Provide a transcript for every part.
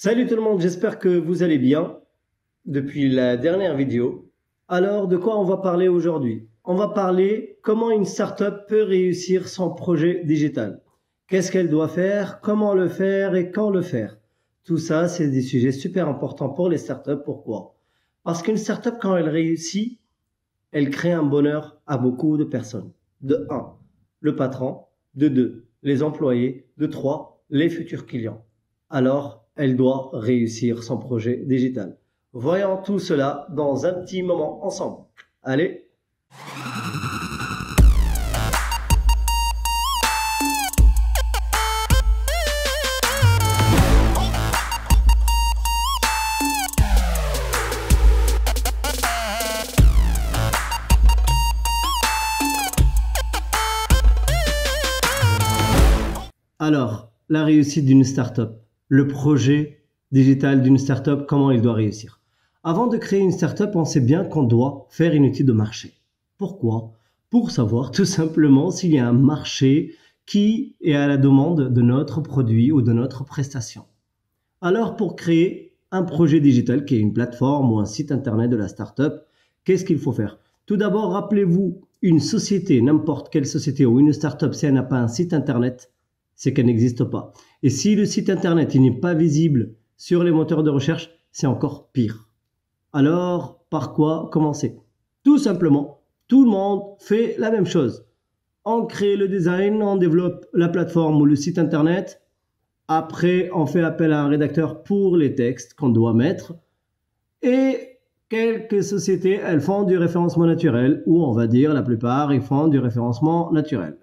Salut tout le monde, j'espère que vous allez bien depuis la dernière vidéo. Alors, de quoi on va parler aujourd'hui? On va parler comment une startup peut réussir son projet digital. Qu'est-ce qu'elle doit faire, comment le faire et quand le faire. Tout ça, c'est des sujets super importants pour les startups. Pourquoi? Parce qu'une startup, quand elle réussit, elle crée un bonheur à beaucoup de personnes. De 1, le patron. De 2, les employés. De 3, les futurs clients. Alors, elle doit réussir son projet digital. Voyons tout cela dans un petit moment ensemble. Allez! Alors, la réussite d'une startup, le projet digital d'une startup, comment il doit réussir. Avant de créer une startup, on sait bien qu'on doit faire une étude de marché. Pourquoi? Pour savoir tout simplement s'il y a un marché qui est à la demande de notre produit ou de notre prestation. Alors, pour créer un projet digital qui est une plateforme ou un site internet de la startup, qu'est-ce qu'il faut faire? Tout d'abord, rappelez-vous, une société, n'importe quelle société ou une startup, si elle n'a pas un site internet, c'est qu'elle n'existe pas. Et si le site internet n'est pas visible sur les moteurs de recherche, c'est encore pire. Alors, par quoi commencer? Tout simplement, tout le monde fait la même chose. On crée le design, on développe la plateforme ou le site internet. Après, on fait appel à un rédacteur pour les textes qu'on doit mettre. Et quelques sociétés, elles font du référencement naturel, ou on va dire la plupart, ils font du référencement naturel.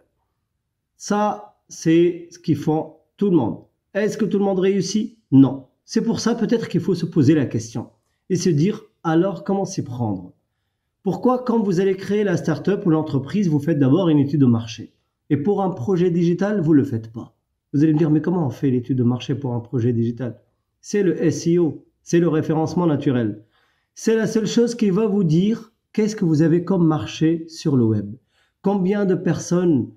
Ça, c'est ce qu'ils font tout le monde. Est-ce que tout le monde réussit? Non. C'est pour ça peut-être qu'il faut se poser la question et se dire alors comment s'y prendre. Pourquoi quand vous allez créer la start-up ou l'entreprise, vous faites d'abord une étude de marché et pour un projet digital, vous ne le faites pas. Vous allez me dire mais comment on fait l'étude de marché pour un projet digital? C'est le SEO, c'est le référencement naturel. C'est la seule chose qui va vous dire qu'est-ce que vous avez comme marché sur le web. Combien de personnes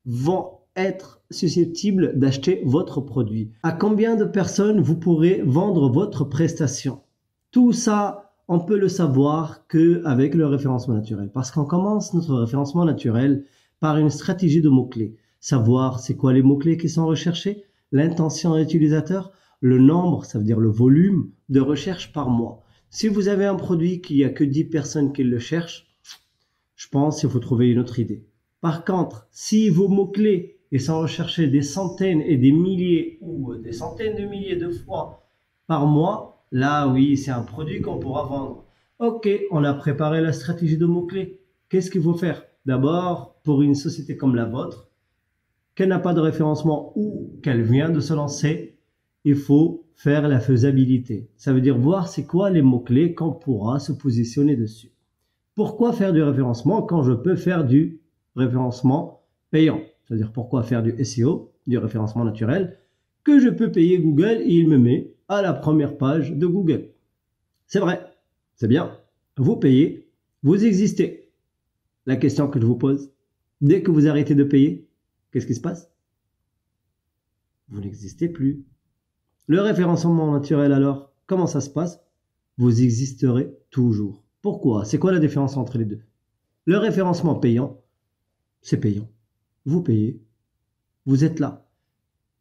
vont être susceptibles d'acheter votre produit? À combien de personnes vous pourrez vendre votre prestation? Tout ça, on peut le savoir qu'avec le référencement naturel. Parce qu'on commence notre référencement naturel par une stratégie de mots-clés. Savoir c'est quoi les mots-clés qui sont recherchés, l'intention utilisateur, le nombre, ça veut dire le volume de recherche par mois. Si vous avez un produit qu'il n'y a que 10 personnes qui le cherchent, je pense qu'il faut trouver une autre idée. Par contre, si vos mots-clés ils sont recherchés des centaines et des milliers ou des centaines de milliers de fois par mois, là oui, c'est un produit qu'on pourra vendre. Ok, on a préparé la stratégie de mots-clés. Qu'est-ce qu'il faut faire? D'abord, pour une société comme la vôtre, qu'elle n'a pas de référencement ou qu'elle vient de se lancer, il faut faire la faisabilité. Ça veut dire voir c'est quoi les mots-clés qu'on pourra se positionner dessus. Pourquoi faire du référencement quand je peux faire du référencement payant? C'est-à-dire pourquoi faire du SEO, du référencement naturel, que je peux payer Google et il me met à la première page de Google. C'est vrai, c'est bien. Vous payez, vous existez. La question que je vous pose, dès que vous arrêtez de payer, qu'est-ce qui se passe? Vous n'existez plus. Le référencement naturel alors, comment ça se passe? Vous existerez toujours. Pourquoi? C'est quoi la différence entre les deux? Le référencement payant, c'est payant. Vous payez, vous êtes là.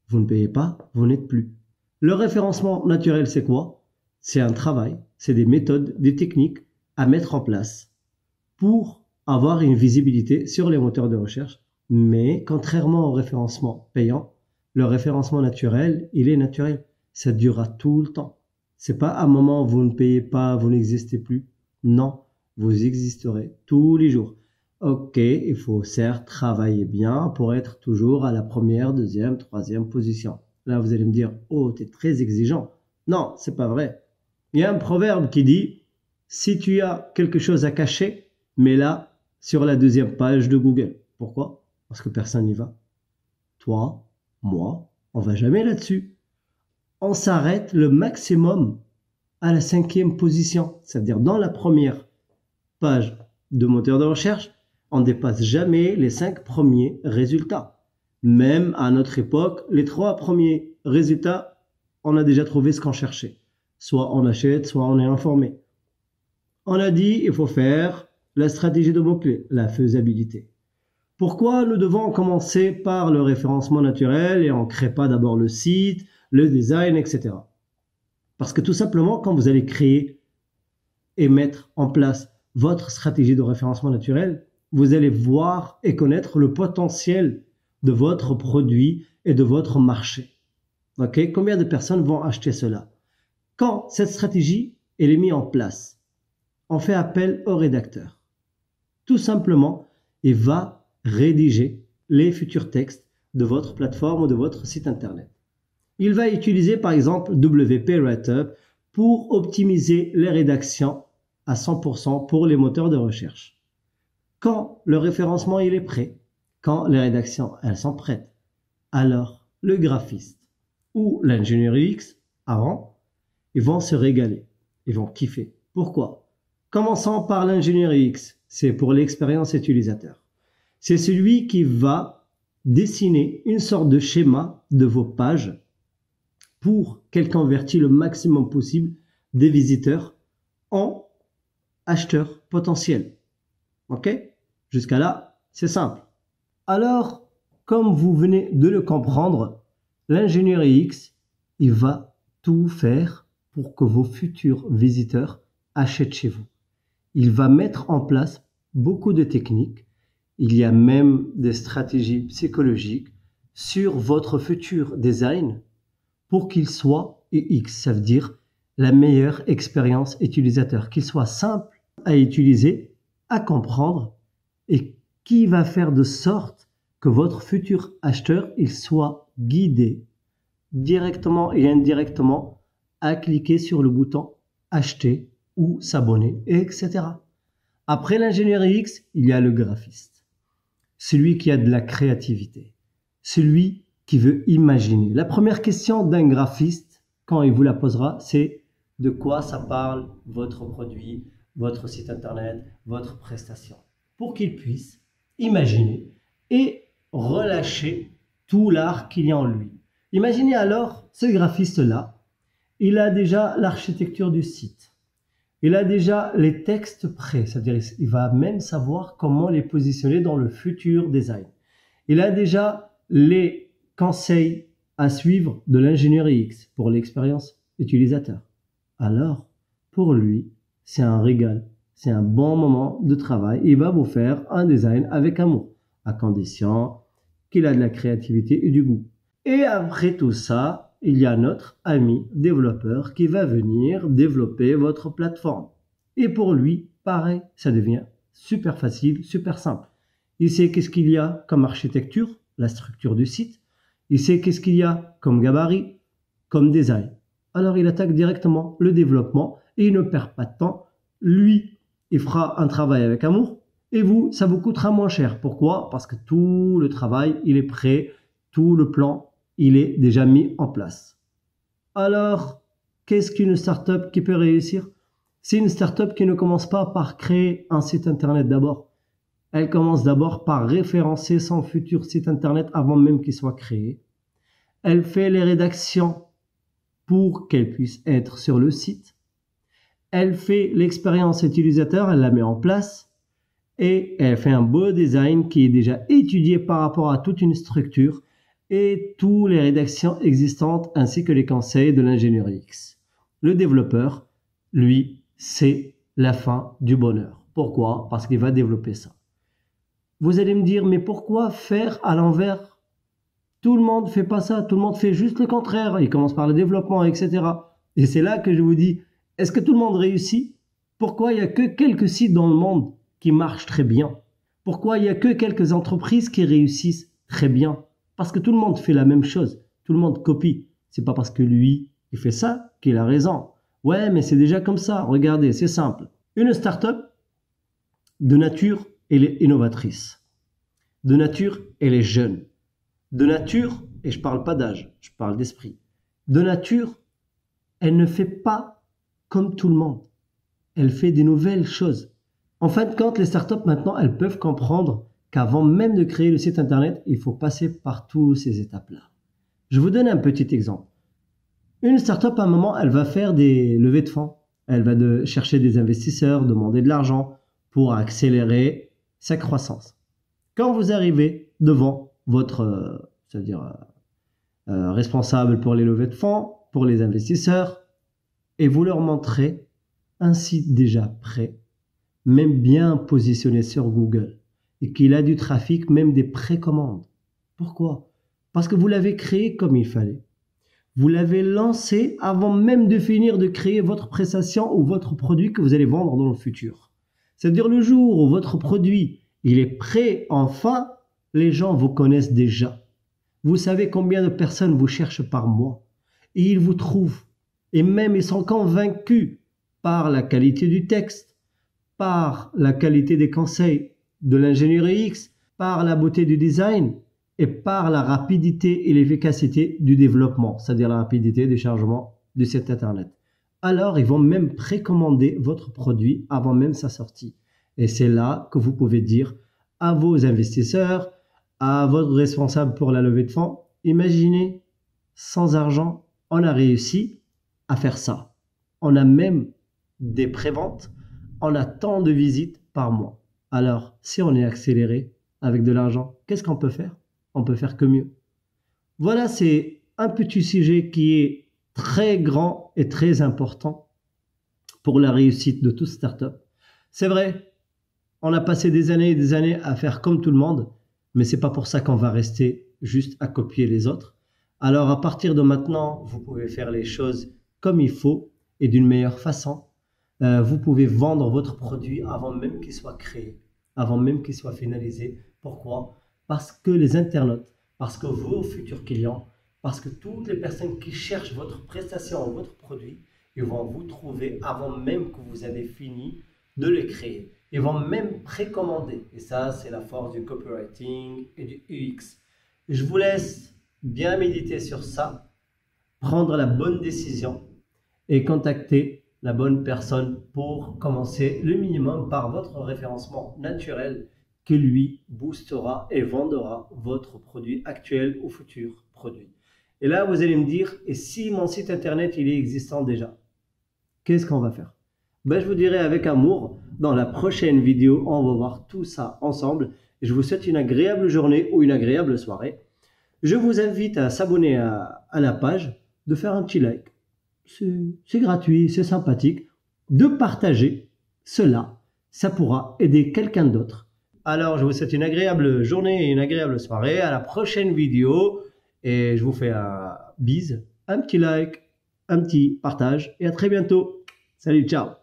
Vous ne payez pas, vous n'êtes plus. Le référencement naturel, c'est quoi? C'est un travail, c'est des méthodes, des techniques à mettre en place pour avoir une visibilité sur les moteurs de recherche. Mais contrairement au référencement payant, le référencement naturel, il est naturel. Ça durera tout le temps. C'est pas à un moment où vous ne payez pas, vous n'existez plus. Non, vous existerez tous les jours. Ok, il faut certes travailler bien pour être toujours à la première, deuxième, troisième position. Là, vous allez me dire, oh, t'es très exigeant. Non, c'est pas vrai. Il y a un proverbe qui dit, si tu as quelque chose à cacher, mets-la sur la deuxième page de Google. Pourquoi? Parce que personne n'y va. Toi, moi, on va jamais là-dessus. On s'arrête le maximum à la 5e position. C'est-à-dire dans la première page de moteur de recherche, on ne dépasse jamais les 5 premiers résultats. Même à notre époque, les 3 premiers résultats, on a déjà trouvé ce qu'on cherchait. Soit on achète, soit on est informé. On a dit il faut faire la stratégie de mots-clés, la faisabilité. Pourquoi nous devons commencer par le référencement naturel et on ne crée pas d'abord le site, le design, etc. Parce que tout simplement, quand vous allez créer et mettre en place votre stratégie de référencement naturel, vous allez voir et connaître le potentiel de votre produit et de votre marché. Okay? Combien de personnes vont acheter cela? Quand cette stratégie elle est mise en place, on fait appel au rédacteur. Tout simplement, il va rédiger les futurs textes de votre plateforme ou de votre site internet. Il va utiliser par exemple WP Write-up pour optimiser les rédactions à 100% pour les moteurs de recherche. Quand le référencement il est prêt, quand les rédactions elles sont prêtes, alors le graphiste ou l'ingénieur UX avant, ils vont se régaler, ils vont kiffer. Pourquoi? Commençons par l'ingénieur UX, c'est pour l'expérience utilisateur. C'est celui qui va dessiner une sorte de schéma de vos pages pour qu'elle convertit le maximum possible des visiteurs en acheteurs potentiels. Ok? Jusqu'à là, c'est simple. Alors, comme vous venez de le comprendre, l'ingénieur UX, il va tout faire pour que vos futurs visiteurs achètent chez vous. Il va mettre en place beaucoup de techniques. Il y a même des stratégies psychologiques sur votre futur design pour qu'il soit UX, ça veut dire la meilleure expérience utilisateur, qu'il soit simple à utiliser, à comprendre et qui va faire de sorte que votre futur acheteur il soit guidé directement et indirectement à cliquer sur le bouton acheter ou s'abonner, etc. Après l'ingénieur UX, il y a le graphiste, celui qui a de la créativité, celui qui veut imaginer. La première question d'un graphiste, quand il vous la posera, c'est de quoi ça parle votre produit, votre site internet, votre prestation, pour qu'il puisse imaginer et relâcher tout l'art qu'il y a en lui. Imaginez alors ce graphiste-là, il a déjà l'architecture du site, il a déjà les textes prêts, c'est-à-dire il va même savoir comment les positionner dans le futur design. Il a déjà les conseils à suivre de l'ingénieur UX pour l'expérience utilisateur. Alors, pour lui, c'est un régal, c'est un bon moment de travail. Il va vous faire un design avec amour, à condition qu'il a de la créativité et du goût. Et après tout ça, il y a notre ami développeur qui va venir développer votre plateforme. Et pour lui, pareil, ça devient super facile, super simple. Il sait qu'est-ce qu'il y a comme architecture, la structure du site. Il sait qu'est-ce qu'il y a comme gabarit, comme design. Alors il attaque directement le développement et il ne perd pas de temps. Lui, il fera un travail avec amour et vous, ça vous coûtera moins cher. Pourquoi? Parce que tout le travail, il est prêt, tout le plan, il est déjà mis en place. Alors, qu'est-ce qu'une startup qui peut réussir? C'est une startup qui ne commence pas par créer un site internet d'abord. Elle commence d'abord par référencer son futur site internet avant même qu'il soit créé. Elle fait les rédactions pour qu'elle puisse être sur le site. Elle fait l'expérience utilisateur, elle la met en place et elle fait un beau design qui est déjà étudié par rapport à toute une structure et toutes les rédactions existantes ainsi que les conseils de l'ingénieur UX. Le développeur, lui, c'est la fin du bonheur. Pourquoi? Parce qu'il va développer ça. Vous allez me dire, mais pourquoi faire à l'envers? Tout le monde fait pas ça, tout le monde fait juste le contraire. Il commence par le développement, etc. Et c'est là que je vous dis, est-ce que tout le monde réussit? Pourquoi il n'y a que quelques sites dans le monde qui marchent très bien? Pourquoi il n'y a que quelques entreprises qui réussissent très bien? Parce que tout le monde fait la même chose, tout le monde copie. C'est pas parce que lui, il fait ça qu'il a raison. Ouais, mais c'est déjà comme ça, regardez, c'est simple. Une start-up, de nature, elle est innovatrice. De nature, elle est jeune. De nature, et je parle pas d'âge, je parle d'esprit. De nature, elle ne fait pas comme tout le monde. Elle fait des nouvelles choses. En fin de compte, les startups maintenant, elles peuvent comprendre qu'avant même de créer le site internet, il faut passer par toutes ces étapes-là. Je vous donne un petit exemple. Une startup, à un moment, elle va faire des levées de fonds. Elle va chercher des investisseurs, demander de l'argent pour accélérer sa croissance. Quand vous arrivez devant votre, c'est-à-dire responsable pour les levées de fonds, pour les investisseurs, et vous leur montrez un site déjà prêt, même bien positionné sur Google, et qu'il a du trafic, même des précommandes. Pourquoi? Parce que vous l'avez créé comme il fallait. Vous l'avez lancé avant même de finir de créer votre prestation ou votre produit que vous allez vendre dans le futur. C'est-à-dire le jour où votre produit il est prêt enfin, les gens vous connaissent déjà. Vous savez combien de personnes vous cherchent par mois et ils vous trouvent. Et même ils sont convaincus par la qualité du texte, par la qualité des conseils de l'ingénierie X, par la beauté du design et par la rapidité et l'efficacité du développement, c'est-à-dire la rapidité du chargement du site internet. Alors, ils vont même précommander votre produit avant même sa sortie. Et c'est là que vous pouvez dire à vos investisseurs, à votre responsable pour la levée de fonds, imaginez, sans argent, on a réussi à faire ça. On a même des préventes, on a tant de visites par mois. Alors, si on est accéléré avec de l'argent, qu'est-ce qu'on peut faire? On peut faire que mieux. Voilà, c'est un petit sujet qui est très grand et très important pour la réussite de toute startup. C'est vrai, on a passé des années et des années à faire comme tout le monde, mais c'est pas pour ça qu'on va rester juste à copier les autres. Alors à partir de maintenant, vous pouvez faire les choses comme il faut et d'une meilleure façon. Vous pouvez vendre votre produit avant même qu'il soit créé, avant même qu'il soit finalisé. Pourquoi? Parce que les internautes, parce que vos futurs clients, parce que toutes les personnes qui cherchent votre prestation ou votre produit, ils vont vous trouver avant même que vous avez fini de les créer. Ils vont même précommander. Et ça, c'est la force du copywriting et du UX. Je vous laisse bien méditer sur ça, prendre la bonne décision et contacter la bonne personne pour commencer le minimum par votre référencement naturel qui lui boostera et vendra votre produit actuel ou futur produit. Et là, vous allez me dire, et si mon site internet il est existant déjà, qu'est-ce qu'on va faire? Je vous dirai avec amour, dans la prochaine vidéo, on va voir tout ça ensemble. Je vous souhaite une agréable journée ou une agréable soirée. Je vous invite à s'abonner à la page, de faire un petit like. C'est gratuit, c'est sympathique. De partager cela, ça pourra aider quelqu'un d'autre. Alors, je vous souhaite une agréable journée et une agréable soirée. À la prochaine vidéo. Et je vous fais un bise, un petit like, un petit partage. Et à très bientôt. Salut, ciao.